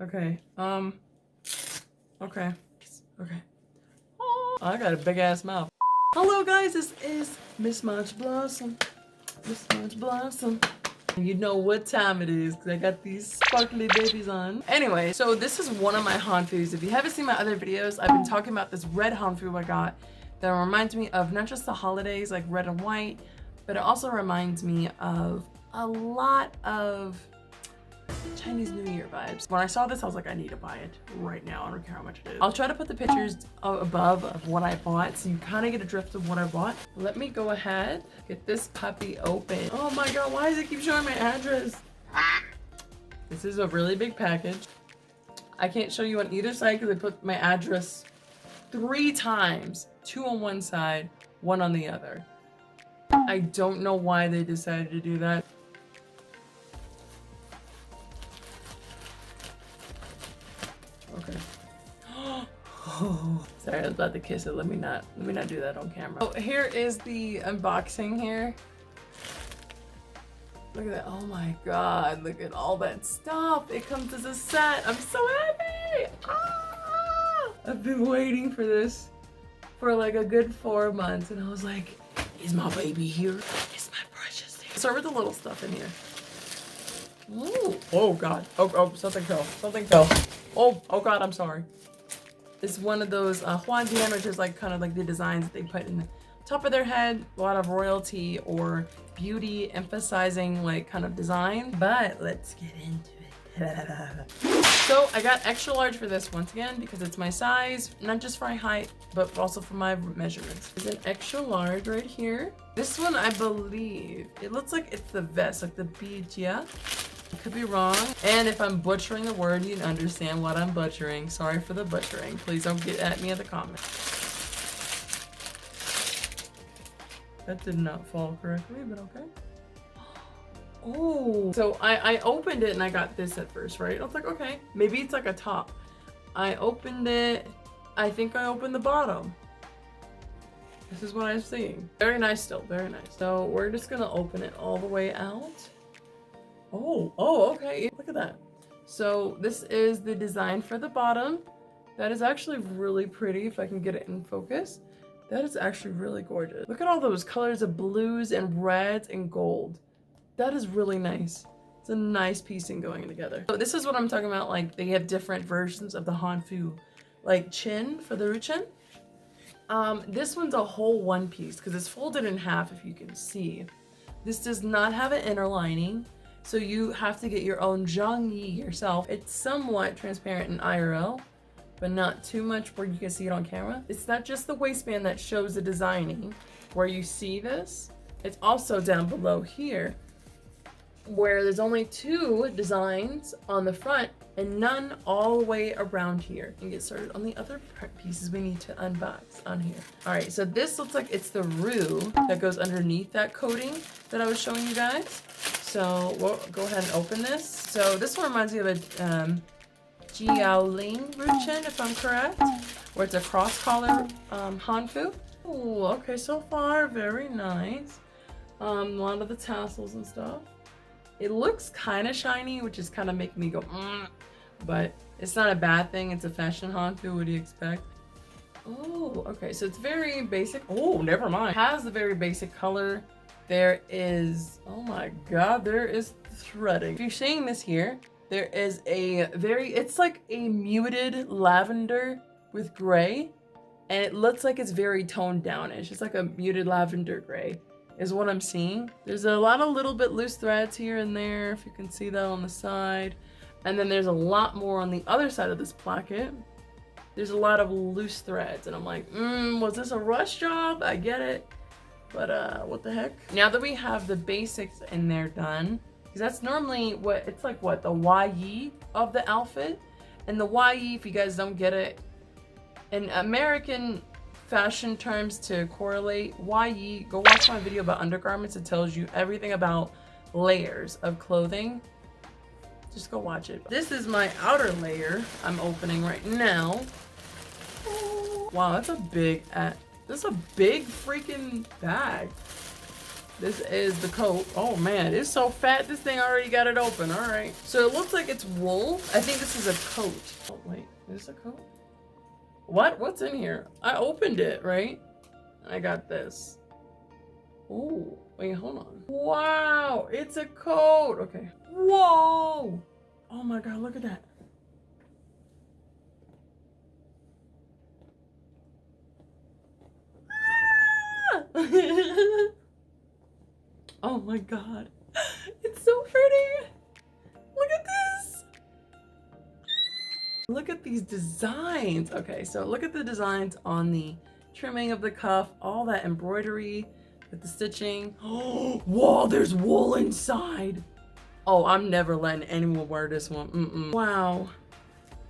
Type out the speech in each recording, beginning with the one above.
Okay. Okay. Okay. Oh, I got a big ass mouth. Hello guys, this is MatchaBlossom. MatchaBlossom. You know what time it is because I got these sparkly babies on. Anyway, so this is one of my Hanfus. If you haven't seen my other videos, I've been talking about this red Hanfu I got that reminds me of not just the holidays like red and white, but it also reminds me of a lot of Chinese New Year vibes. When I saw this, I was like, I need to buy it right now. I don't care how much it is. I'll try to put the pictures above of what I bought so you kind of get a drift of what I bought. Let me go ahead, get this puppy open. Oh my God, why does it keep showing my address? This is a really big package. I can't show you on either side because I put my address 3 times. 2 on one side, 1 on the other. I don't know why they decided to do that. Okay. Oh, sorry, I was about to kiss it. Let me not do that on camera. Oh, here is the unboxing here. Look at that. Oh my God, look at all that stuff. It comes as a set. I'm so happy. Ah! I've been waiting for this for like a good 4 months and I was like, is my baby here? Is my precious here? Start with the little stuff in here. Ooh. Oh God. Oh, something fell. Something fell. Oh God, I'm sorry. It's one of those Huandian, which is like kind of like the designs that they put in the top of their head. A lot of royalty or beauty emphasizing like kind of design. But let's get into it. So I got extra large for this once again because it's my size, not just for my height, but also for my measurements. There's an extra large right here. This one, I believe, it looks like it's the vest, like the bijia. Could be wrong. And if I'm butchering the word, you understand what I'm butchering. Sorry for the butchering. Please don't get at me in the comments. That did not fall correctly, but okay. Oh, so I opened it and I got this at first, right? I was like, okay, maybe it's like a top. I opened it. I think I opened the bottom. This is what I'm seeing. Very nice still, very nice. So we're just gonna open it all the way out. Oh, okay. Look at that. So this is the design for the bottom. That is actually really pretty if I can get it in focus. That is actually really gorgeous. Look at all those colors of blues and reds and gold. That is really nice. It's a nice piecing going together. So this is what I'm talking about. Like they have different versions of the Hanfu. Like chin for the ruchin. This one's a whole one piece because it's folded in half if you can see. This does not have an inner lining. So you have to get your own zhangyi yourself. It's somewhat transparent in IRL, but not too much where you can see it on camera. It's not just the waistband that shows the designing where you see this. It's also down below here where there's only 2 designs on the front and none all the way around here. And get started on the other pieces we need to unbox on here. All right, so this looks like it's the roux that goes underneath that coating that I was showing you guys. So we'll go ahead and open this. So this one reminds me of a Jiaoling ruchin, if I'm correct, where it's a cross collar Hanfu. Oh, okay, so far very nice. A lot of the tassels and stuff. It looks kind of shiny, which is kind of making me go, but it's not a bad thing. It's a fashion Hanfu. What do you expect? Oh, okay, so it's very basic. Oh, never mind. It has the very basic color. There is, oh my God, there is threading. If you're seeing this here, there is a it's like a muted lavender with gray, and it looks like it's very toned down-ish. It's like a muted lavender gray is what I'm seeing. There's a lot of little bit loose threads here and there, if you can see that on the side. And then there's a lot more on the other side of this placket. There's a lot of loose threads, and I'm like, was this a rush job? I get it. But what the heck? Now that we have the basics in there done, because that's normally what, it's like what, the YE of the outfit. And the YE, if you guys don't get it, in American fashion terms to correlate, YE, go watch my video about undergarments. It tells you everything about layers of clothing. Just go watch it. This is my outer layer I'm opening right now. Wow, that's a big, this is a big freaking bag. This is the coat. Oh man, it's so fat. This thing already got it open. All right. So it looks like it's wool. I think this is a coat. Oh wait, is this a coat? What? What's in here? I opened it, right? I got this. Oh, wait, hold on. Wow, it's a coat. Okay. Whoa. Oh my God, look at that. Ah! Oh my God, it's so pretty. Look at this. Look at these designs. Okay, so look at the designs on the trimming of the cuff, all that embroidery with the stitching. Oh, whoa, there's wool inside. Oh, I'm never letting anyone wear this one. Wow,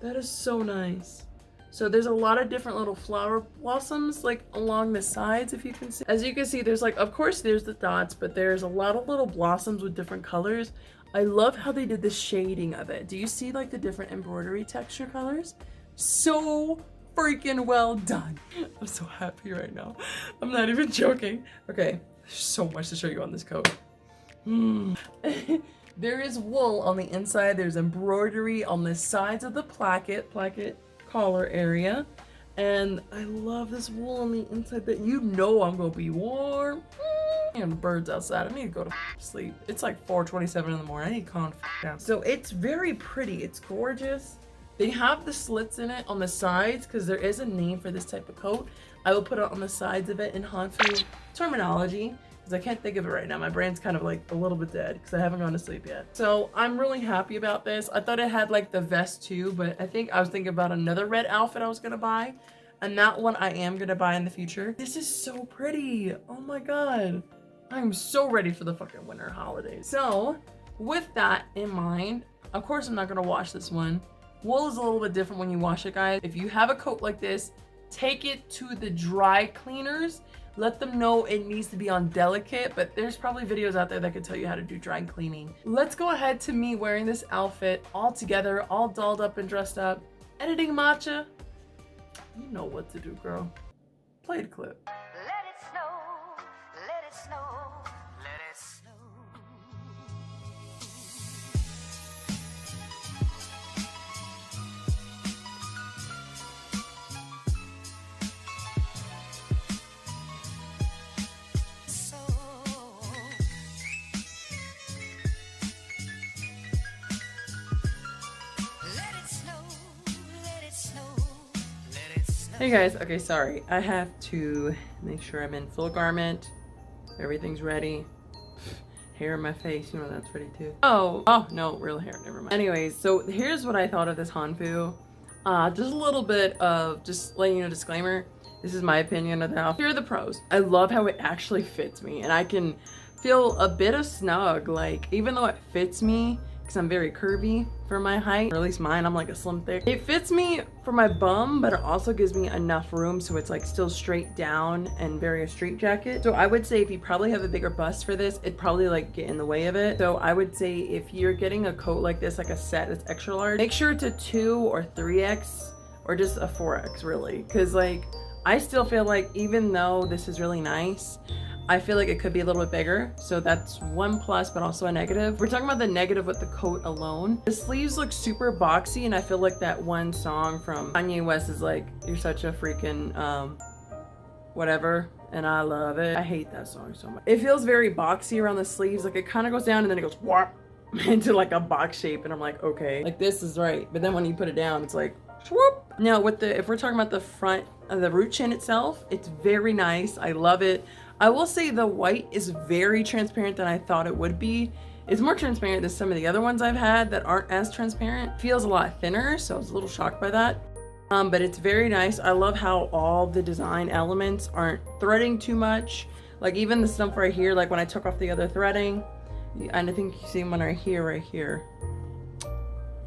that is so nice. So there's a lot of different little flower blossoms like along the sides, if you can see. As you can see, there's like, of course there's the dots, but there's a lot of little blossoms with different colors. I love how they did the shading of it. Do you see like the different embroidery texture colors? So freaking well done. I'm so happy right now. I'm not even joking. Okay, there's so much to show you on this coat. There is wool on the inside. There's embroidery on the sides of the placket collar area, and I love this wool on the inside that you know I'm gonna be warm. And the birds outside. I need to go to sleep. It's like 4:27 in the morning. I need to calm down. So it's very pretty. It's gorgeous. They have the slits in it on the sides because there is a name for this type of coat. I will put it on the sides of it in Hanfu terminology because I can't think of it right now. My brain's kind of like a little bit dead because I haven't gone to sleep yet. So I'm really happy about this. I thought it had like the vest too, but I think I was thinking about another red outfit I was gonna buy, and that one I am gonna buy in the future. This is so pretty. Oh my God. I'm so ready for the fucking winter holidays. So with that in mind, of course I'm not gonna wash this one. Wool is a little bit different when you wash it, guys. If you have a coat like this, take it to the dry cleaners. Let them know it needs to be on delicate, but there's probably videos out there that could tell you how to do dry cleaning. Let's go ahead to me wearing this outfit all together, all dolled up and dressed up. Editing Matcha. You know what to do, girl. Play the clip. Let it snow, let it snow, let it snow. Hey guys, okay, sorry. I have to make sure I'm in full garment. Everything's ready. Hair in my face, you know that's ready too. Oh, no, real hair, never mind. Anyways, so here's what I thought of this Hanfu. Just a little bit of, just letting you know, disclaimer. This is my opinion of the outfit. Here are the pros. I love how it actually fits me, and I can feel a bit of snug, like, even though it fits me, because I'm very curvy for my height, or at least mine, I'm like a slim thick. It fits me for my bum, but it also gives me enough room so it's like still straight down and very a straight jacket. So I would say if you probably have a bigger bust for this, it'd probably like get in the way of it. So I would say if you're getting a coat like this, like a set that's extra large, make sure it's a 2 or 3X or just a 4X really. Cause like, I still feel like even though this is really nice, I feel like it could be a little bit bigger. So that's one plus, but also a negative. We're talking about the negative with the coat alone. The sleeves look super boxy, and I feel like that one song from Kanye West is like, you're such a freaking, whatever, and I love it. I hate that song so much. It feels very boxy around the sleeves. Like it kind of goes down and then it goes whop into like a box shape. And I'm like, okay, like this is right. But then when you put it down, it's like, whoop. Now with the, if we're talking about the front of the root chin itself, it's very nice. I love it. I will say the white is very transparent than I thought it would be. It's more transparent than some of the other ones I've had that aren't as transparent. Feels a lot thinner, so I was a little shocked by that. But it's very nice. I love how all the design elements aren't threading too much. Like even the stuff right here, like when I took off the other threading, and I think you see one right here.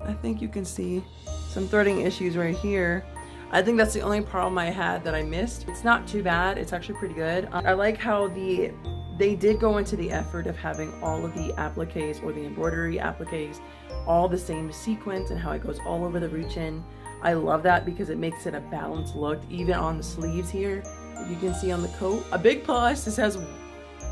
I think you can see some threading issues right here. I think that's the only problem I had that I missed. It's not too bad. It's actually pretty good. I like how they did go into the effort of having all of the appliques or the embroidery appliques all the same sequence and how it goes all over the root chin. I love that because it makes it a balanced look, even on the sleeves here. If you can see on the coat. A big plus, this has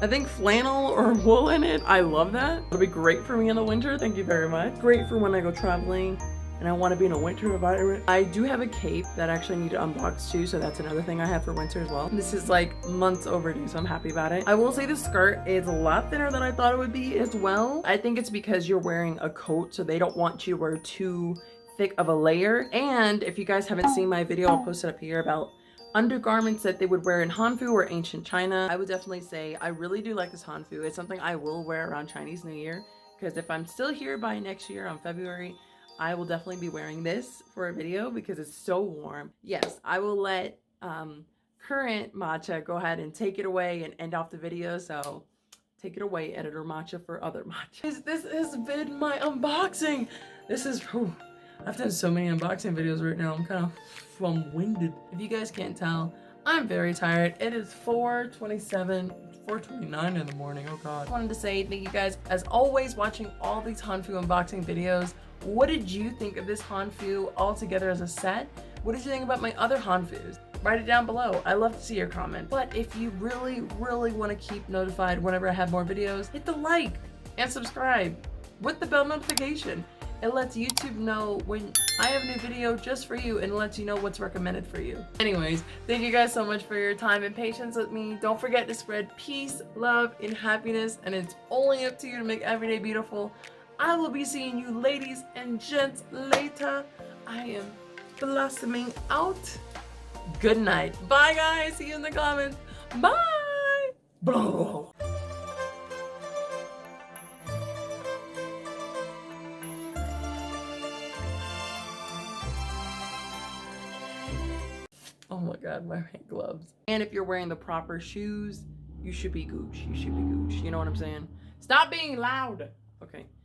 I think flannel or wool in it. I love that. It'll be great for me in the winter. Thank you very much. Great for when I go traveling and I want to be in a winter environment. I do have a cape that I actually need to unbox too, so that's another thing I have for winter as well. This is like months overdue, so I'm happy about it. I will say the skirt is a lot thinner than I thought it would be as well. I think it's because you're wearing a coat, so they don't want you to wear too thick of a layer. And if you guys haven't seen my video, I'll post it up here about undergarments that they would wear in Hanfu or ancient China. I would definitely say I really do like this Hanfu. It's something I will wear around Chinese New Year, because if I'm still here by next year on February, I will definitely be wearing this for a video because it's so warm. Yes, I will let current Matcha go ahead and take it away and end off the video. So take it away, editor Matcha, for other Matcha. This has been my unboxing. This is, I've done so many unboxing videos right now. I'm kind of winded. If you guys can't tell, I'm very tired. It is 4:29 in the morning. Oh God. I wanted to say thank you guys, as always, watching all these Hanfu unboxing videos. What did you think of this Hanfu all together as a set? What did you think about my other Hanfus? Write it down below. I love to see your comment. But if you really, really want to keep notified whenever I have more videos, hit the like and subscribe with the bell notification. It lets YouTube know when I have a new video just for you, and it lets you know what's recommended for you. Anyways, thank you guys so much for your time and patience with me. Don't forget to spread peace, love, and happiness, and it's only up to you to make every day beautiful. I will be seeing you ladies and gents later. I am blossoming out. Good night. Bye guys. See you in the comments. Bye. Blah. Oh my God, my gloves. And if you're wearing the proper shoes, you should be gooch. You should be gooch. You know what I'm saying? Stop being loud. Okay.